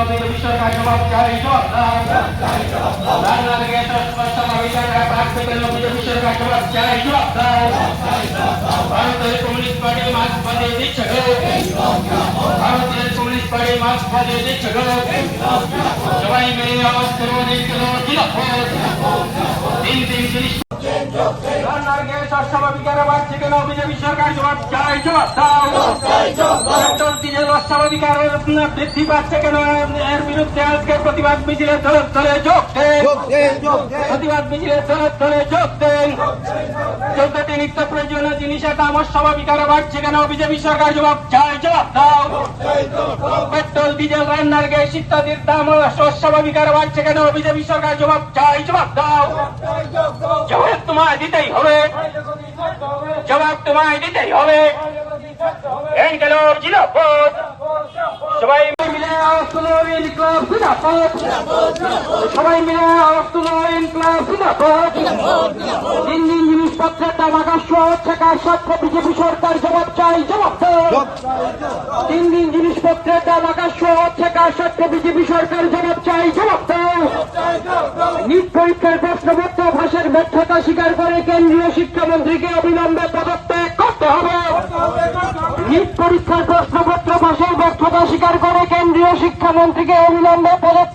BJP সরকার জবাব চাই, জবাব দাও। রান্নার গ্যাস অস্ত্র বিচারে বাড়ছে কেন বিজেপি সরকার জবাব চাই, জবাব দাও। ভারতের কমিউনিস্ট পার্টি মাস্ক বাঁধিয়ে দিচ্ছে গো, ভারতের কমিউনিস্ট পার্টি মাস্ক বাঁধিয়ে দিচ্ছে গো। সবাই মিলে আওয়াজ করো, তিন জিনিস রান্নার গ্যাস অস্বাভাবিকারে বাড়ছে কেন বিজেপি সরকার জবাব চাই, জবাব দাও। পেট্রোল ডিজেল অস্বাভাবিকারে বৃদ্ধি পাচ্ছে কেন এর বিরুদ্ধে আজকে প্রতিবাদ মিছিলে দলে দলে যোগ দেন, প্রতিবাদ মিছিলে দলে দলে যোগ দেন। 14টি নিত্য প্রয়োজনীয় জিনিসের দাম অস্বাভাবিকারে বাড়ছে কেন বিজেপি সরকার জবাব চাই, জবাব দাও। পেট্রোল ডিজেল রান্নার গ্যাস ইত্যাদির দাম অস্বাভাবিকারে বাড়ছে কেন বিজেপি সরকার জবাব চাই, জবাব দাও। জবাব তোমায় দিতেই হবে, জবাব তোমায় দিতেই হবে। সবাই মিলে আওয়াজ তুলো, ইনকলাব জিন্দাবাদ। সবাই মিলে আওয়াজ তুলো, ইনকলাব জিন্দাবাদ। তিন জিনিসপত্রের দাম আকাশ হচ্ছে কার সাথে বিজেপি সরকার জবাব চাই, জবাব দাও। তিন জিনিসপত্রের দাম আকাশ হচ্ছে কার সাথে বিজেপি সরকার জবাব চাই, জবাব দাও। নিট পরীক্ষার প্রশ্নপত্র ফাঁসের ব্যর্থতা স্বীকার করে কেন্দ্রীয় শিক্ষামন্ত্রীকে অবিলম্বে পদত্যাগ করতে হবে। নিট পরীক্ষার প্রশ্নপত্র ফাঁসের ব্যর্থতা স্বীকার করে কেন্দ্রীয় শিক্ষামন্ত্রীকে অবিলম্বে পদত্যাগ